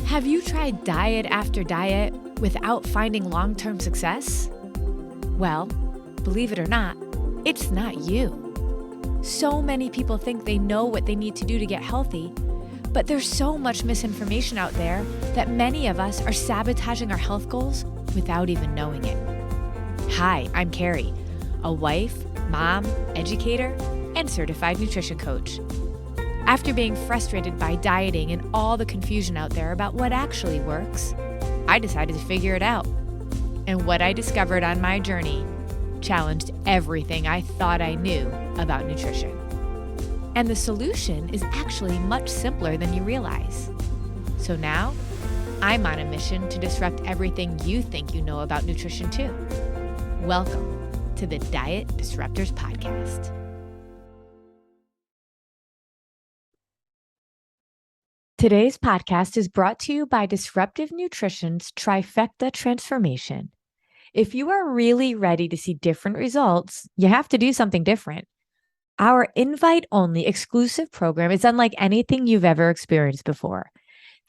Have you tried diet after diet without finding long-term success? Well, believe it or not, it's not you. So many people think they know what they need to do to get healthy, but there's so much misinformation out there that many of us are sabotaging our health goals without even knowing it. Hi, I'm Carrie, a wife, mom, educator, and certified nutrition coach. After being frustrated by dieting and all the confusion out there about what actually works, I decided to figure it out. And what I discovered on my journey challenged everything I thought I knew about nutrition. And the solution is actually much simpler than you realize. So now, I'm on a mission to disrupt everything you think you know about nutrition too. Welcome to the Diet Disruptors Podcast. Today's podcast is brought to you by Disruptive Nutrition's Trifecta Transformation. If you are really ready to see different results, you have to do something different. Our invite-only exclusive program is unlike anything you've ever experienced before.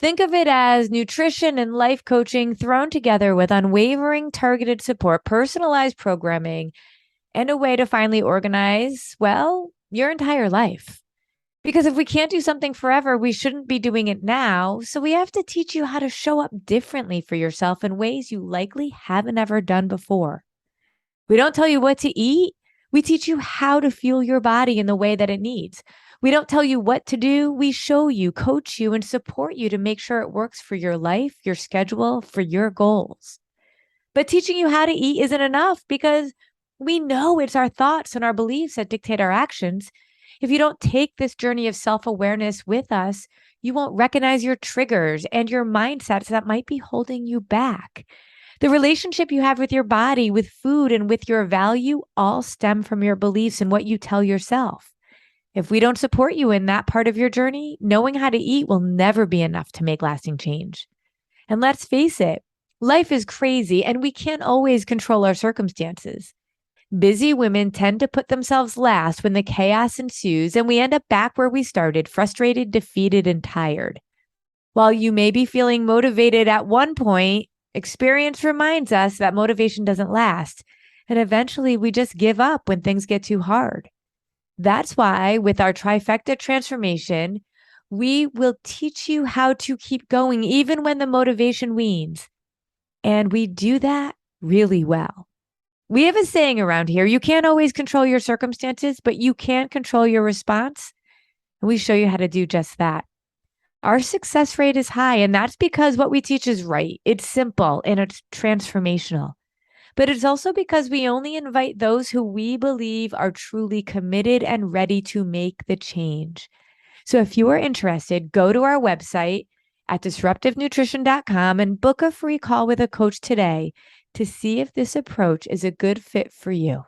Think of it as nutrition and life coaching thrown together with unwavering targeted support, personalized programming, and a way to finally organize, well, your entire life. Because if we can't do something forever, we shouldn't be doing it now. So we have to teach you how to show up differently for yourself in ways you likely haven't ever done before. We don't tell you what to eat. We teach you how to fuel your body in the way that it needs. We don't tell you what to do. We show you, coach you, and support you to make sure it works for your life, your schedule, for your goals. But teaching you how to eat isn't enough because we know it's our thoughts and our beliefs that dictate our actions. If you don't take this journey of self-awareness with us, you won't recognize your triggers and your mindsets that might be holding you back. The relationship you have with your body, with food, and with your value all stem from your beliefs and what you tell yourself. If we don't support you in that part of your journey, knowing how to eat will never be enough to make lasting change. And let's face it, life is crazy and we can't always control our circumstances. Busy women tend to put themselves last when the chaos ensues, and we end up back where we started, frustrated, defeated, and tired. While you may be feeling motivated at one point, experience reminds us that motivation doesn't last, and eventually we just give up when things get too hard. That's why, with our Trifecta Transformation, we will teach you how to keep going even when the motivation wanes. And we do that really well. We have a saying around here, you can't always control your circumstances, but you can control your response. And we show you how to do just that. Our success rate is high, and that's because what we teach is right. It's simple and it's transformational. But it's also because we only invite those who we believe are truly committed and ready to make the change. So if you are interested, go to our website at disruptivenutrition.com and book a free call with a coach today to see if this approach is a good fit for you.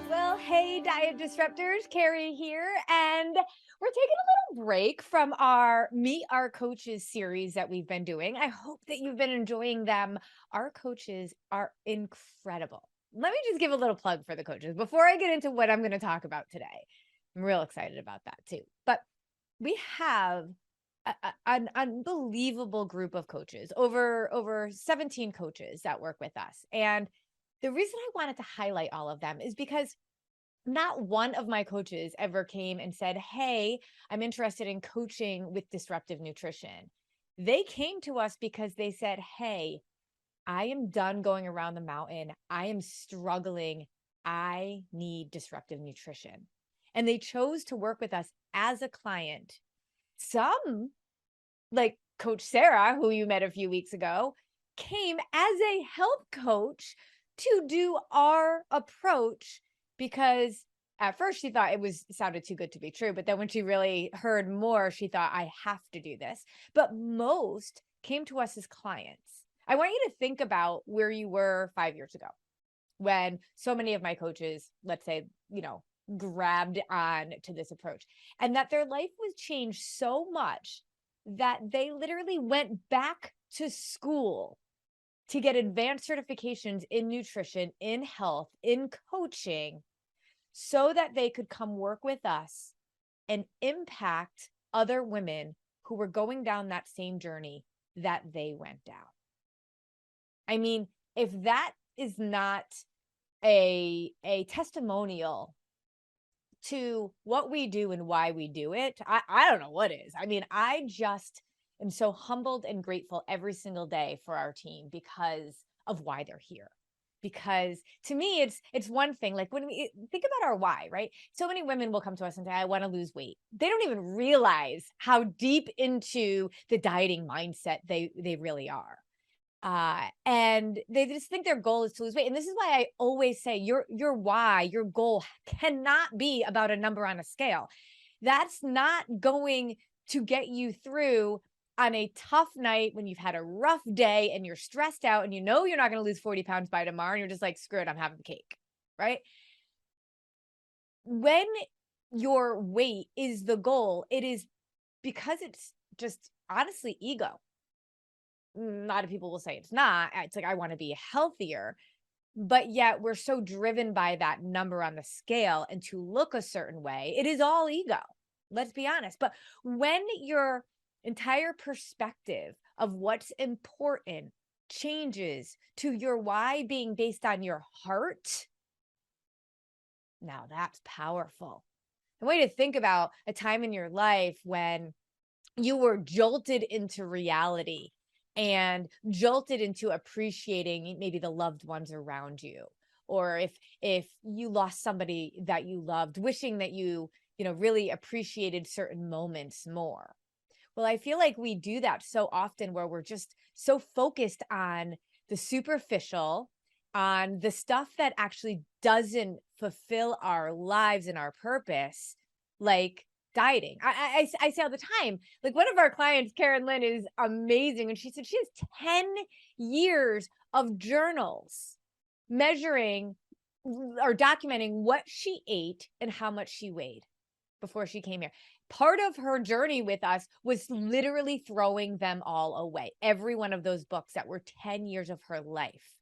Well, hey, Diet Disruptors, Carrie here, and we're taking a little break from our Meet Our Coaches series that we've been doing. I hope that you've been enjoying them. Our coaches are incredible. Let me just give a little plug for the coaches before I get into what I'm going to talk about today. I'm real excited about that too. But we have an unbelievable group of coaches, over 17 coaches that work with us. And the reason I wanted to highlight all of them is because not one of my coaches ever came and said, hey, I'm interested in coaching with disruptive nutrition. They came to us because they said, hey, I am done going around the mountain. I am struggling. I need disruptive nutrition. And they chose to work with us as a client. Some, like Coach Sarah, who you met a few weeks ago, came as a health coach to do our approach because at first she thought it sounded too good to be true. But then when she really heard more, she thought, I have to do this. But most came to us as clients. I want you to think about where you were 5 years ago when so many of my coaches, let's say, grabbed on to this approach and that their life was changed so much that they literally went back to school to get advanced certifications in nutrition, in health, in coaching, so that they could come work with us and impact other women who were going down that same journey that they went down. I mean, if that is not a testimonial to what we do and why we do it, I don't know what is. I mean, I just am so humbled and grateful every single day for our team because of why they're here. Because to me, it's one thing, like when we think about our why, right? So many women will come to us and say, I want to lose weight. They don't even realize how deep into the dieting mindset they really are. And they just think their goal is to lose weight. And this is why I always say your why, your goal cannot be about a number on a scale. That's not going to get you through on a tough night when you've had a rough day and you're stressed out and you know you're not going to lose 40 pounds by tomorrow. And you're just like, screw it, I'm having the cake, right? When your weight is the goal, it is because it's just honestly ego. A lot of people will say it's not. It's like, I want to be healthier. But yet we're so driven by that number on the scale and to look a certain way. It is all ego. Let's be honest. But when your entire perspective of what's important changes to your why being based on your heart, now that's powerful. The way to think about a time in your life when you were jolted into reality and jolted into appreciating maybe the loved ones around you, or if you lost somebody that you loved, wishing that you really appreciated certain moments more. Well, I feel like we do that so often where we're just so focused on the superficial, on the stuff that actually doesn't fulfill our lives and our purpose, like dieting. I say all the time, like one of our clients, Karen Lynn, is amazing. And she said she has 10 years of journals measuring or documenting what she ate and how much she weighed before she came here. Part of her journey with us was literally throwing them all away. Every one of those books that were 10 years of her life.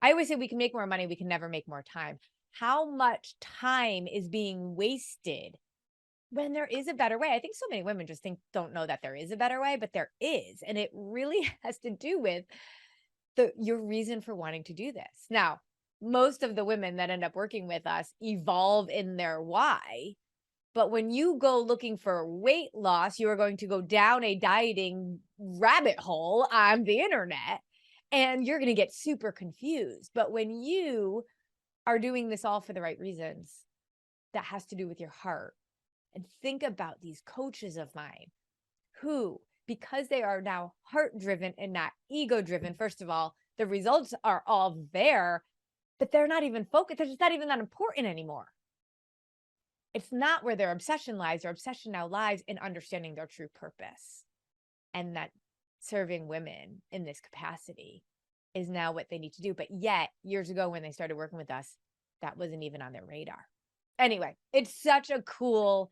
I always say we can make more money. We can never make more time. How much time is being wasted when there is a better way? I think so many women just don't know that there is a better way, but there is. And it really has to do with your reason for wanting to do this. Now, most of the women that end up working with us evolve in their why. But when you go looking for weight loss, you are going to go down a dieting rabbit hole on the internet and you're going to get super confused. But when you are doing this all for the right reasons, that has to do with your heart. And think about these coaches of mine who, because they are now heart driven and not ego driven, first of all, the results are all there, but they're not even focused. They're just not even that important anymore. It's not where their obsession lies. Their obsession now lies in understanding their true purpose, and that serving women in this capacity is now what they need to do. But yet, years ago when they started working with us, that wasn't even on their radar. Anyway, it's such a cool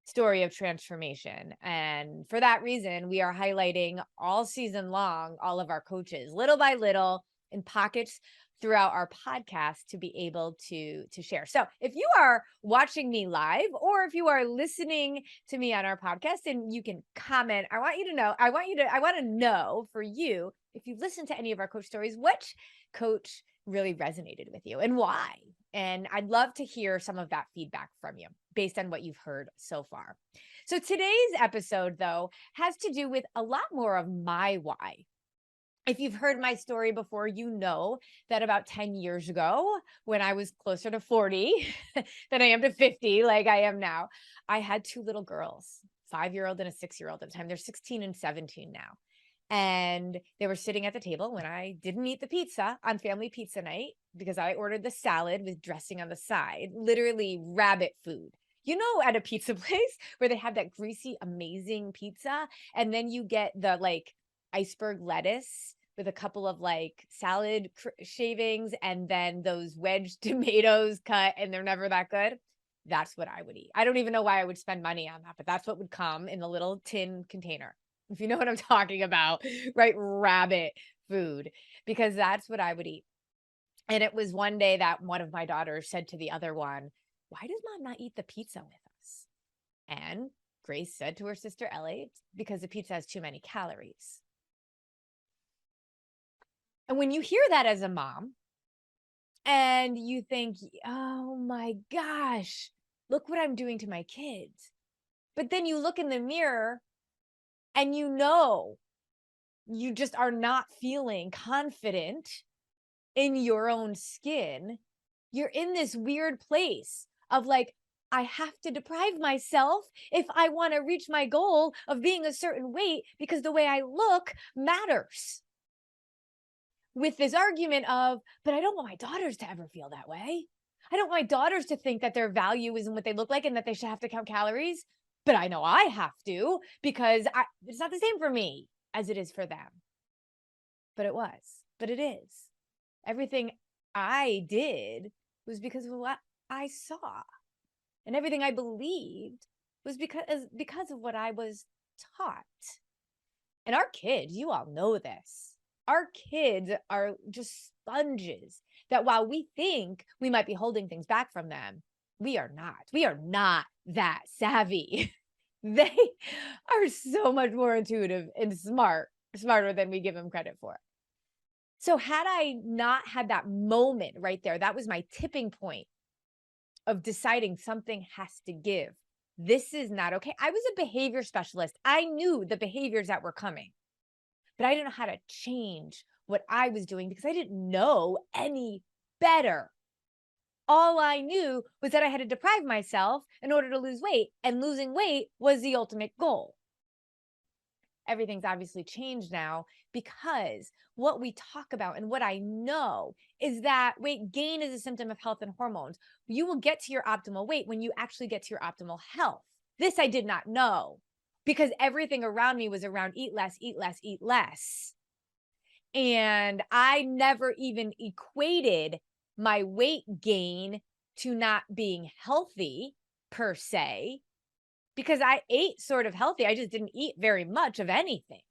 story of transformation. And for that reason, we are highlighting all season long all of our coaches, little by little, in pockets throughout our podcast to be able to share. So if you are watching me live or if you are listening to me on our podcast, and you can comment, I want to know for you, if you've listened to any of our coach stories, which coach really resonated with you and why? And I'd love to hear some of that feedback from you based on what you've heard so far. So today's episode, though, has to do with a lot more of my why. If you've heard my story before, you know that about 10 years ago, when I was closer to 40 than I am to 50, like I am now, I had two little girls, 5-year-old and a 6-year-old at the time. They're 16 and 17 now. And they were sitting at the table when I didn't eat the pizza on family pizza night because I ordered the salad with dressing on the side, literally rabbit food. You know, at a pizza place where they have that greasy, amazing pizza, and then you get the like iceberg lettuce with a couple of like salad shavings and then those wedged tomatoes cut, and they're never that good. That's what I would eat. I don't even know why I would spend money on that, but that's what would come in the little tin container. If you know what I'm talking about, right? Rabbit food because that's what I would eat. And it was one day that one of my daughters said to the other one, "Why does mom not eat the pizza with us?" And Grace said to her sister Ellie, "It's because the pizza has too many calories." And when you hear that as a mom and you think, "Oh my gosh, look what I'm doing to my kids." But then you look in the mirror and you just are not feeling confident in your own skin. You're in this weird place of like, I have to deprive myself if I want to reach my goal of being a certain weight because the way I look matters. With this argument of, but I don't want my daughters to ever feel that way. I don't want my daughters to think that their value isn't what they look like and that they should have to count calories. But I know I have to because it's not the same for me as it is for them. But it is. Everything I did was because of what I saw. And everything I believed was because of what I was taught. And our kids, you all know this. Our kids are just sponges that while we think we might be holding things back from them, we are not. We are not that savvy. They are so much more intuitive and smarter than we give them credit for. So had I not had that moment right there, that was my tipping point of deciding something has to give. This is not okay. I was a behavior specialist. I knew the behaviors that were coming, but I didn't know how to change what I was doing because I didn't know any better. All I knew was that I had to deprive myself in order to lose weight, and losing weight was the ultimate goal. Everything's obviously changed now because what we talk about and what I know is that weight gain is a symptom of health and hormones. You will get to your optimal weight when you actually get to your optimal health. This I did not know because everything around me was around eat less, eat less, eat less. And I never even equated my weight gain to not being healthy per se, because I ate sort of healthy. I just didn't eat very much of anything.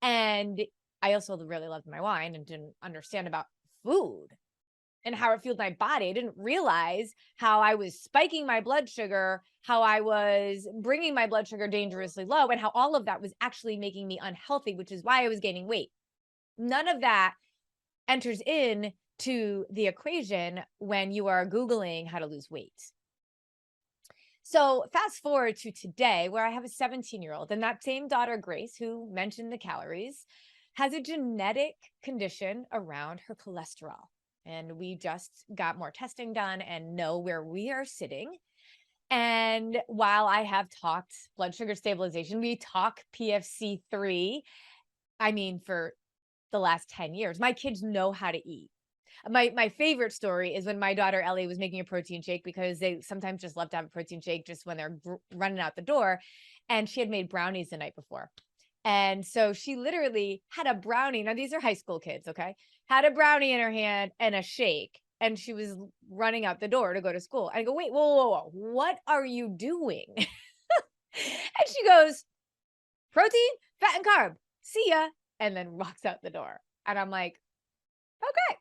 And I also really loved my wine and didn't understand about food and how it fueled my body. I didn't realize how I was spiking my blood sugar, how I was bringing my blood sugar dangerously low, and how all of that was actually making me unhealthy, which is why I was gaining weight. None of that enters in to the equation when you are Googling how to lose weight. So fast forward to today, where I have a 17-year-old, and that same daughter, Grace, who mentioned the calories, has a genetic condition around her cholesterol. And we just got more testing done and know where we are sitting. And while I have talked blood sugar stabilization, we talk PFC3, I mean, for the last 10 years, my kids know how to eat. My favorite story is when my daughter Ellie was making a protein shake because they sometimes just love to have a protein shake just when they're running out the door. And she had made brownies the night before. And so she literally had a brownie. Now, these are high school kids, okay? Had a brownie in her hand and a shake. And she was running out the door to go to school. I go, wait, whoa. What are you doing? And she goes, protein, fat, and carb. See ya. And then walks out the door. And I'm like, okay.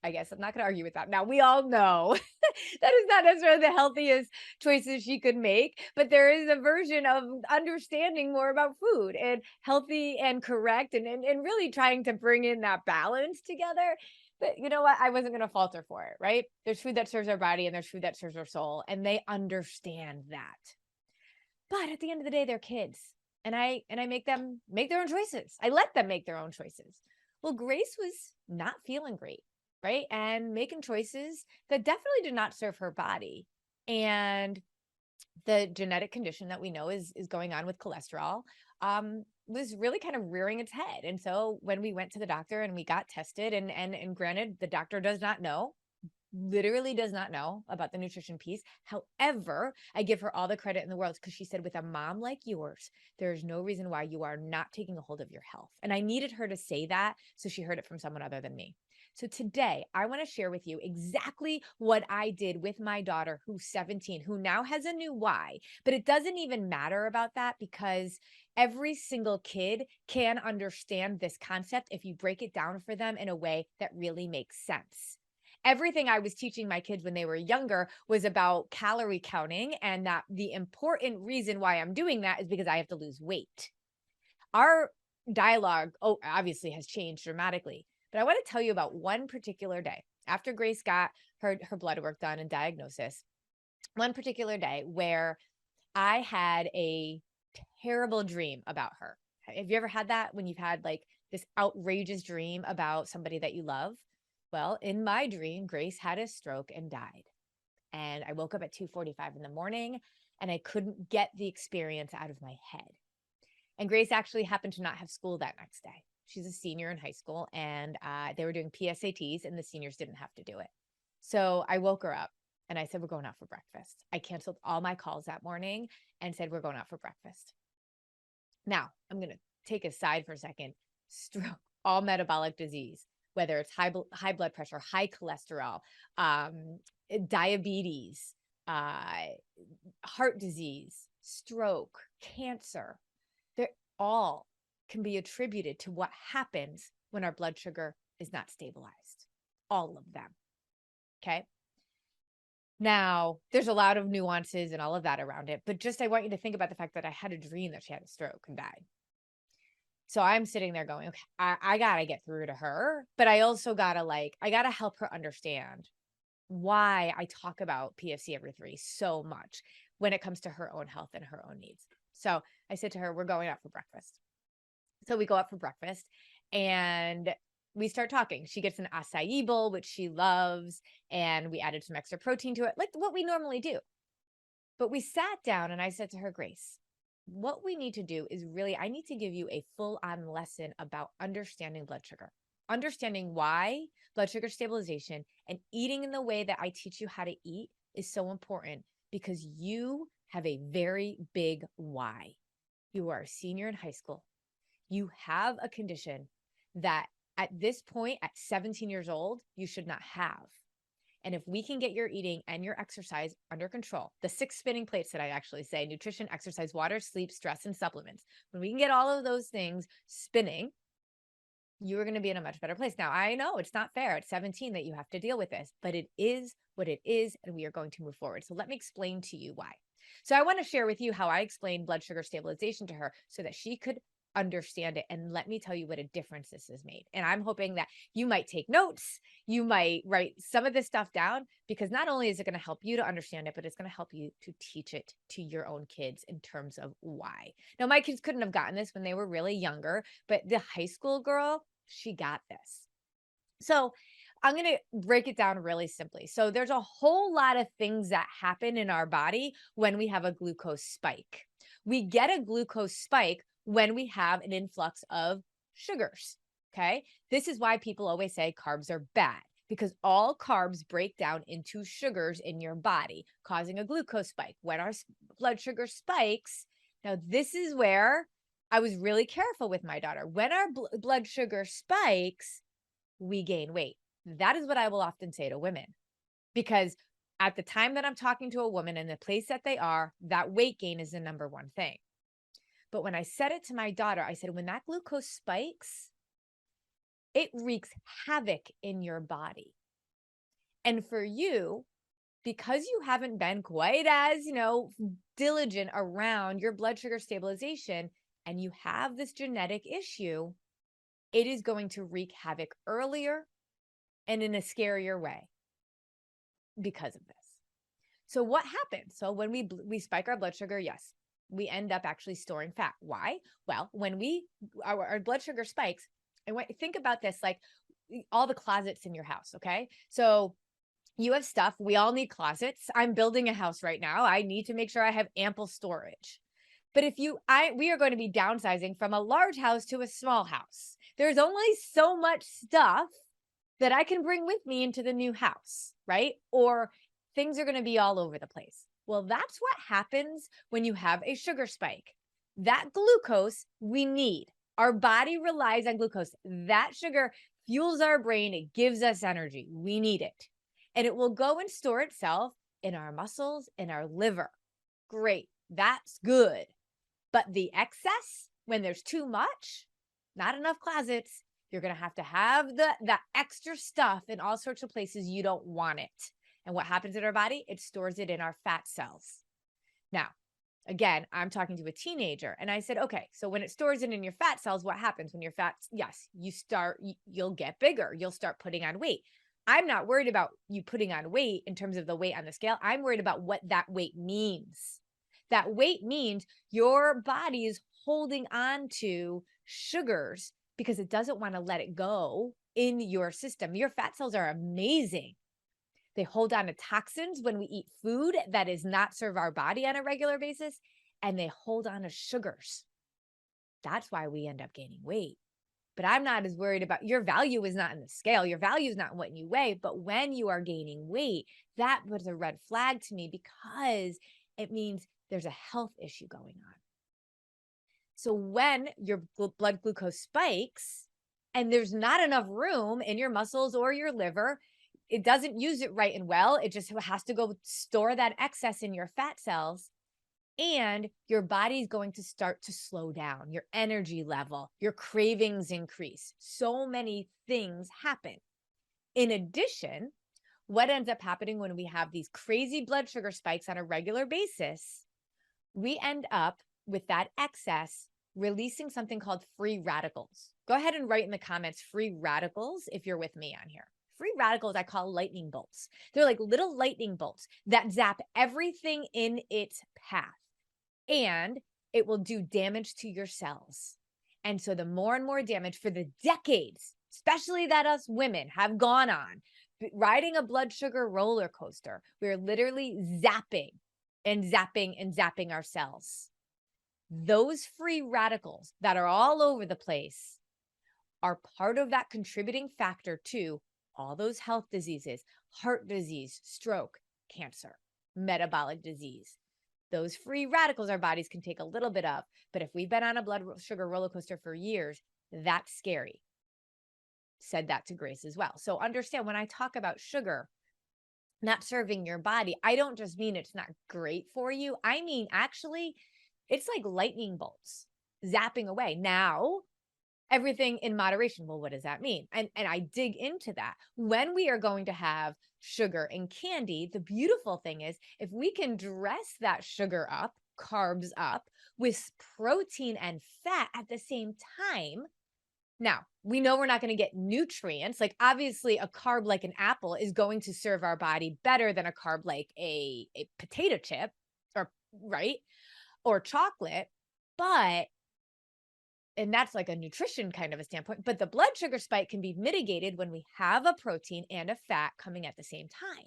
I guess I'm not going to argue with that. Now, we all know that is not necessarily the healthiest choices she could make, but there is a version of understanding more about food and healthy and correct and really trying to bring in that balance together. But you know what? I wasn't going to falter for it, right? There's food that serves our body and there's food that serves our soul, and they understand that. But at the end of the day, they're kids, and I make them make their own choices. I let them make their own choices. Well, Grace was not feeling great, right? And making choices that definitely did not serve her body. And the genetic condition that we know is going on with cholesterol was really kind of rearing its head. And so when we went to the doctor and we got tested, and granted, the doctor does not know, literally does not know about the nutrition piece. However, I give her all the credit in the world because she said, with a mom like yours, there's no reason why you are not taking a hold of your health. And I needed her to say that so she heard it from someone other than me. So today I want to share with you exactly what I did with my daughter who's 17, who now has a new why, but it doesn't even matter about that because every single kid can understand this concept if you break it down for them in a way that really makes sense. Everything I was teaching my kids when they were younger was about calorie counting, and that the important reason why I'm doing that is because I have to lose weight. Our dialogue, obviously has changed dramatically. But I want to tell you about one particular day after Grace got her blood work done and diagnosis. One particular day where I had a terrible dream about her. Have you ever had that when you've had like this outrageous dream about somebody that you love? Well, in my dream, Grace had a stroke and died. And I woke up at 2:45 in the morning and I couldn't get the experience out of my head. And Grace actually happened to not have school that next day. She's a senior in high school, and they were doing PSATs, and the seniors didn't have to do it. So I woke her up and I said, we're going out for breakfast. I canceled all my calls that morning and said, we're going out for breakfast. Now, I'm going to take a side for a second. Stroke, all metabolic disease, whether it's high blood pressure, high cholesterol, diabetes, heart disease, stroke, cancer, they all can be attributed to what happens when our blood sugar is not stabilized. All of them. Okay. Now, there's a lot of nuances and all of that around it, but just I want you to think about the fact that I had a dream that she had a stroke and died. So I'm sitting there going, okay, I got to get through to her, but I also got to I got to help her understand why I talk about PFC every three so much when it comes to her own health and her own needs. So I said to her, we're going out for breakfast. So we go out for breakfast and we start talking. She gets an acai bowl, which she loves, and we added some extra protein to it, like what we normally do. But we sat down and I said to her, Grace, what we need to do is really, I need to give you a full-on lesson about understanding blood sugar, understanding why blood sugar stabilization and eating in the way that I teach you how to eat is so important because you have a very big why. You are a senior in high school. You have a condition that at this point, at 17 years old, you should not have. And if we can get your eating and your exercise under control, the 6 spinning plates that I actually say, nutrition, exercise, water, sleep, stress, and supplements, when we can get all of those things spinning, you are going to be in a much better place. Now, I know it's not fair at 17 that you have to deal with this, but it is what it is, and we are going to move forward. So let me explain to you why. So I want to share with you how I explained blood sugar stabilization to her so that she could understand it. And let me tell you what a difference this has made. And I'm hoping that you might take notes, you might write some of this stuff down, because not only is it going to help you to understand it, but it's going to help you to teach it to your own kids in terms of why. Now, my kids couldn't have gotten this when they were really younger, but the high school girl, she got this. So I'm going to break it down really simply. So there's a whole lot of things that happen in our body when we have a glucose spike. We get a glucose spike when we have an influx of sugars. Okay. This is why people always say carbs are bad, because all carbs break down into sugars in your body, causing a glucose spike. When our blood sugar spikes, now this is where I was really careful with my daughter. When our blood sugar spikes, we gain weight. That is what I will often say to women, because at the time that I'm talking to a woman in the place that they are, that weight gain is the number one thing. But when I said it to my daughter, I said, when that glucose spikes, it wreaks havoc in your body. And for you, because you haven't been quite as, diligent around your blood sugar stabilization, and you have this genetic issue, it is going to wreak havoc earlier and in a scarier way because of this. So what happens? So when we spike our blood sugar, yes, we end up actually storing fat. Why? Well, when our blood sugar spikes, and think about this, like all the closets in your house. Okay. So you have stuff. We all need closets. I'm building a house right now. I need to make sure I have ample storage. But we are going to be downsizing from a large house to a small house. There's only so much stuff that I can bring with me into the new house, right? Or things are going to be all over the place. Well, that's what happens when you have a sugar spike. That glucose we need. Our body relies on glucose. That sugar fuels our brain. It gives us energy. We need it. And it will go and store itself in our muscles, in our liver. Great. That's good. But the excess, when there's too much, not enough closets, you're going to have the extra stuff in all sorts of places you don't want it. And what happens in our body? It stores it in our fat cells. Now, again, I'm talking to a teenager and I said, okay, so when it stores it in your fat cells, what happens when your fat? Yes, you'll get bigger. You'll start putting on weight. I'm not worried about you putting on weight in terms of the weight on the scale. I'm worried about what that weight means. That weight means your body is holding on to sugars because it doesn't want to let it go in your system. Your fat cells are amazing. They hold on to toxins when we eat food that does not serve our body on a regular basis, and they hold on to sugars. That's why we end up gaining weight. But I'm not as worried about your value is not in the scale. Your value is not in what you weigh. But when you are gaining weight, that was a red flag to me because it means there's a health issue going on. So when your blood glucose spikes and there's not enough room in your muscles or your liver, it doesn't use it right and well. It just has to go store that excess in your fat cells. And your body's going to start to slow down, your energy level, your cravings increase. So many things happen. In addition, what ends up happening when we have these crazy blood sugar spikes on a regular basis, we end up with that excess releasing something called free radicals. Go ahead and write in the comments free radicals if you're with me on here. Free radicals I call lightning bolts. They're like little lightning bolts that zap everything in its path. And it will do damage to your cells. And so the more and more damage for the decades, especially that us women have gone on, riding a blood sugar roller coaster, we're literally zapping and zapping and zapping our cells. Those free radicals that are all over the place are part of that contributing factor to all those health diseases, heart disease, stroke, cancer, metabolic disease. Those free radicals our bodies can take a little bit of, but if we've been on a blood sugar roller coaster for years, that's scary. Said that to Grace as well. So understand when I talk about sugar not serving your body, I don't just mean it's not great for you. I mean, actually, it's like lightning bolts zapping away. Now, everything in moderation. Well, what does that mean? And I dig into that. When we are going to have sugar and candy, the beautiful thing is if we can dress that sugar up, carbs up with protein and fat at the same time. Now, we know we're not going to get nutrients. Like obviously a carb like an apple is going to serve our body better than a carb like a potato chip or right? Or chocolate, but and that's like a nutrition kind of a standpoint, but the blood sugar spike can be mitigated when we have a protein and a fat coming at the same time.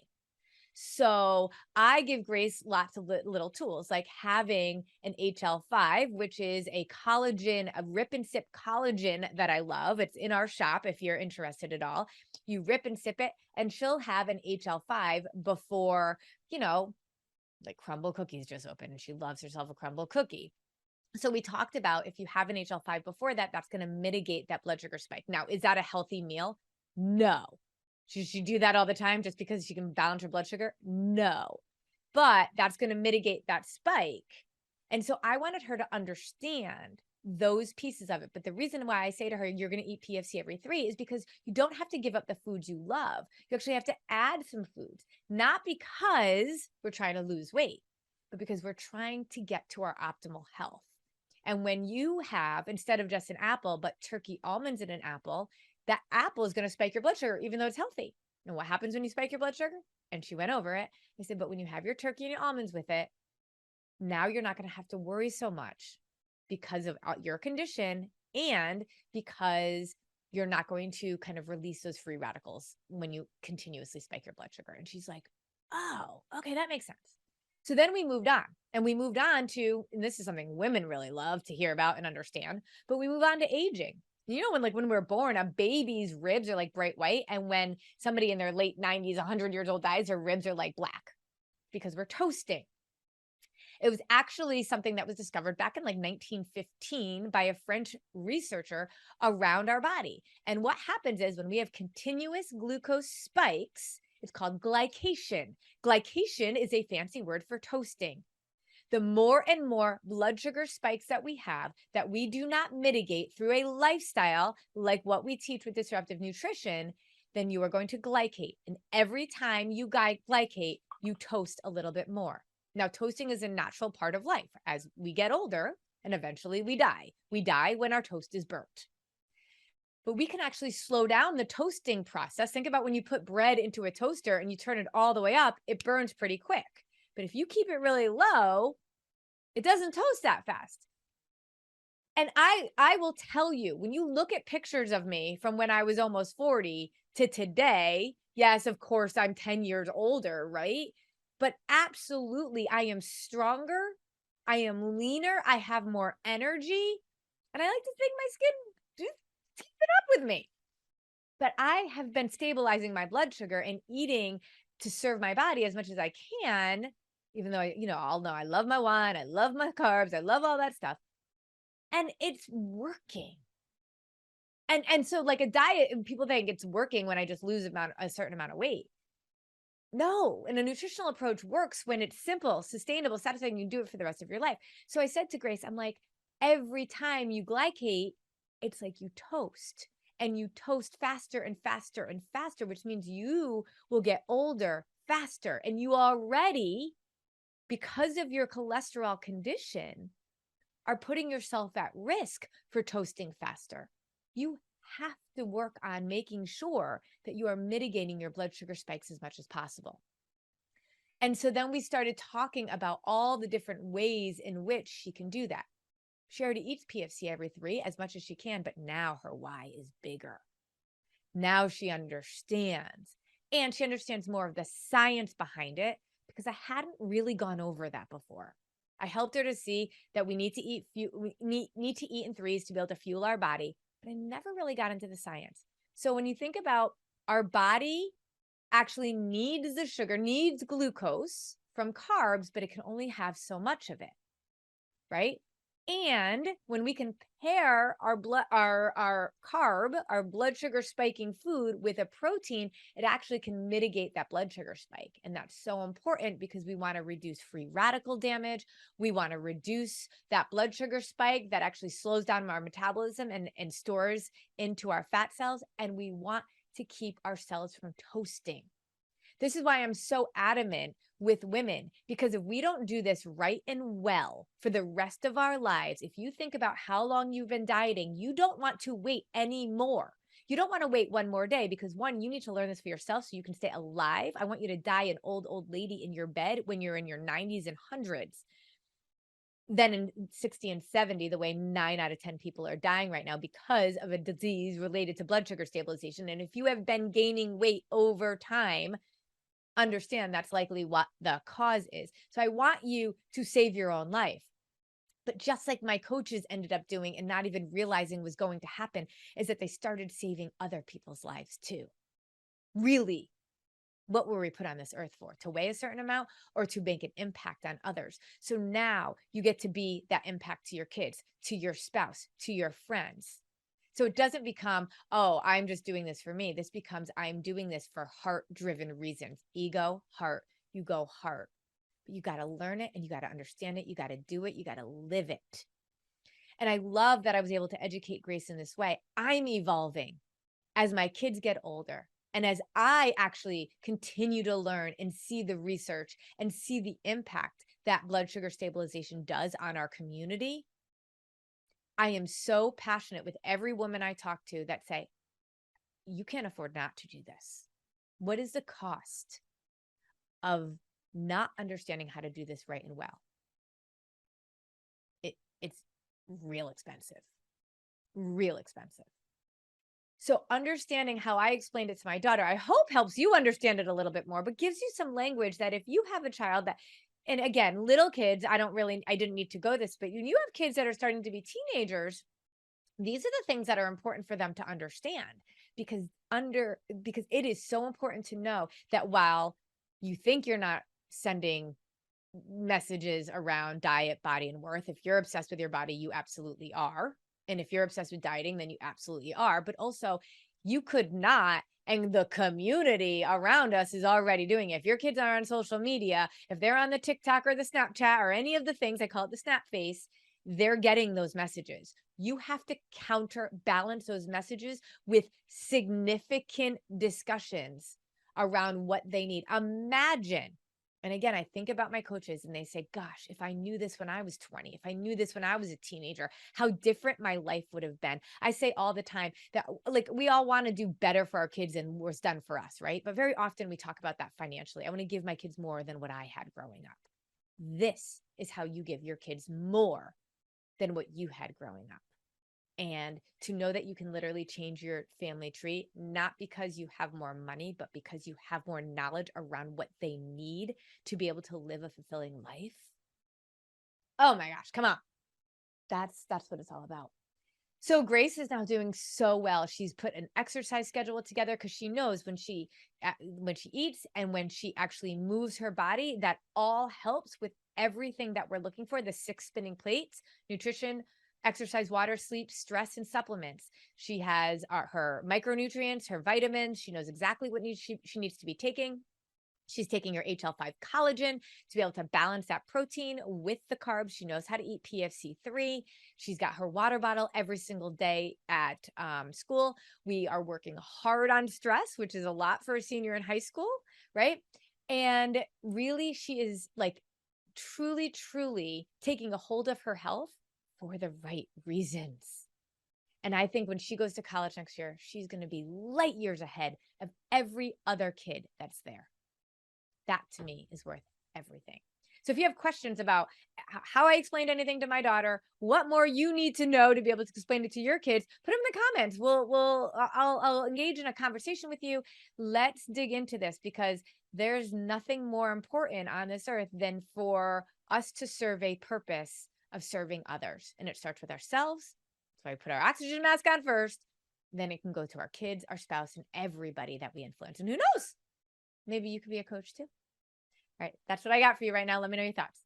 So I give Grace lots of little tools like having an HL5, which is a collagen, a rip and sip collagen that I love. It's in our shop if you're interested at all. You rip and sip it and she'll have an HL5 before, like crumble cookies just opened and she loves herself a crumble cookie. So we talked about if you have an HL5 before that, that's going to mitigate that blood sugar spike. Now, is that a healthy meal? No. Should she do that all the time just because she can balance her blood sugar? No. But that's going to mitigate that spike. And so I wanted her to understand those pieces of it. But the reason why I say to her, you're going to eat PFC every 3 is because you don't have to give up the foods you love. You actually have to add some foods, not because we're trying to lose weight, but because we're trying to get to our optimal health. And when you have, instead of just an apple, but turkey almonds in an apple, that apple is going to spike your blood sugar, even though it's healthy. And what happens when you spike your blood sugar? And she went over it. I said, but when you have your turkey and your almonds with it, now you're not going to have to worry so much because of your condition and because you're not going to kind of release those free radicals when you continuously spike your blood sugar. And she's like, oh, okay, that makes sense. So then we moved on to, and this is something women really love to hear about and understand, but we move on to aging. When we're born, a baby's ribs are like bright white. And when somebody in their late 90s, 100 years old dies, their ribs are like black because we're toasting. It was actually something that was discovered back in like 1915 by a French researcher around our body. And what happens is when we have continuous glucose spikes, it's called glycation. Glycation is a fancy word for toasting. The more and more blood sugar spikes that we do not mitigate through a lifestyle like what we teach with disruptive nutrition, then you are going to glycate. And every time you glycate, you toast a little bit more. Now, toasting is a natural part of life. As we get older and eventually we die. We die when our toast is burnt. But we can actually slow down the toasting process. Think about when you put bread into a toaster and you turn it all the way up, it burns pretty quick. But if you keep it really low, it doesn't toast that fast. And I will tell you, when you look at pictures of me from when I was almost 40 to today, yes, of course, I'm 10 years older, right? But absolutely, I am stronger. I am leaner. I have more energy. And I like to think my skin keeps it up with me. But I have been stabilizing my blood sugar and eating to serve my body as much as I can, even though I'll know I love my wine, I love my carbs, I love all that stuff. And it's working. And so like a diet, people think it's working when I just lose a certain amount of weight. No, and a nutritional approach works when it's simple, sustainable, satisfying, you do it for the rest of your life. So I said to Grace, I'm like, every time you glycate, it's like you toast. And you toast faster and faster and faster, which means you will get older faster. And you already, because of your cholesterol condition, are putting yourself at risk for toasting faster. You have to work on making sure that you are mitigating your blood sugar spikes as much as possible. And so then we started talking about all the different ways in which she can do that. She already eats PFC every 3 as much as she can, but now her why is bigger. Now she understands, and she understands more of the science behind it because I hadn't really gone over that before. I helped her to see that we need to eat in 3s to be able to fuel our body, but I never really got into the science. So when you think about our body actually needs the sugar, needs glucose from carbs, but it can only have so much of it, right? And when we can pair our blood sugar spiking food with a protein, it actually can mitigate that blood sugar spike. And that's so important because we want to reduce free radical damage. We want to reduce that blood sugar spike that actually slows down our metabolism and stores into our fat cells. And we want to keep our cells from toasting. This is why I'm so adamant with women, because if we don't do this right and well for the rest of our lives, if you think about how long you've been dieting, you don't want to wait anymore. You don't want to wait one more day because one, you need to learn this for yourself so you can stay alive. I want you to die an old lady in your bed when you're in your 90s and hundreds. Then in 60 and 70, the way 9 out of 10 people are dying right now because of a disease related to blood sugar stabilization. And if you have been gaining weight over time, understand that's likely what the cause is. So I want you to save your own life. But just like my coaches ended up doing and not even realizing was going to happen, is that they started saving other people's lives too. Really, what were we put on this earth for? To weigh a certain amount or to make an impact on others? So now you get to be that impact to your kids, to your spouse, to your friends. So it doesn't become, oh, I'm just doing this for me. This becomes, I'm doing this for heart-driven reasons. Ego, heart, you go heart. But you got to learn it and you got to understand it. You got to do it. You got to live it. And I love that I was able to educate Grace in this way. I'm evolving as my kids get older. And as I actually continue to learn and see the research and see the impact that blood sugar stabilization does on our community, I am so passionate with every woman I talk to that say, you can't afford not to do this. What is the cost of not understanding how to do this right and well? It's real expensive, real expensive. So understanding how I explained it to my daughter, I hope helps you understand it a little bit more, but gives you some language that if you have a child that, and again, little kids, I didn't need to go this, but when you have kids that are starting to be teenagers, these are the things that are important for them to understand because it is so important to know that while you think you're not sending messages around diet, body, and worth. If you're obsessed with your body, you absolutely are. And if you're obsessed with dieting, then you absolutely are. But also, you could not, and the community around us is already doing it. If your kids are on social media, if they're on the TikTok or the Snapchat or any of the things, I call it the snap face, they're getting those messages. You have to counterbalance those messages with significant discussions around what they need. Imagine, and again, I think about my coaches and they say, gosh, if I knew this when I was 20, if I knew this when I was a teenager, how different my life would have been. I say all the time that, like, we all want to do better for our kids than was done for us, right? But very often we talk about that financially. I want to give my kids more than what I had growing up. This is how you give your kids more than what you had growing up. And to know that you can literally change your family tree, not because you have more money, but because you have more knowledge around what they need to be able to live a fulfilling life. Oh my gosh, come on. That's what it's all about. So Grace is now doing so well. She's put an exercise schedule together because she knows when she eats and when she actually moves her body, that all helps with everything that we're looking for, the 6 spinning plates: nutrition, exercise, water, sleep, stress, and supplements. She has her micronutrients, her vitamins. She knows exactly what she needs to be taking. She's taking her HL5 collagen to be able to balance that protein with the carbs. She knows how to eat PFC3. She's got her water bottle every single day at school. We are working hard on stress, which is a lot for a senior in high school, right? And really, she is like truly, truly taking a hold of her health for the right reasons. And I think when she goes to college next year, she's going to be light years ahead of every other kid that's there. That to me is worth everything. So if you have questions about how I explained anything to my daughter, what more you need to know to be able to explain it to your kids, put them in the comments. I'll engage in a conversation with you. Let's dig into this, because there's nothing more important on this earth than for us to serve a purpose of serving others. And it starts with ourselves. So I put our oxygen mask on first, then it can go to our kids, our spouse, and everybody that we influence. And who knows? Maybe you could be a coach too. All right. That's what I got for you right now. Let me know your thoughts.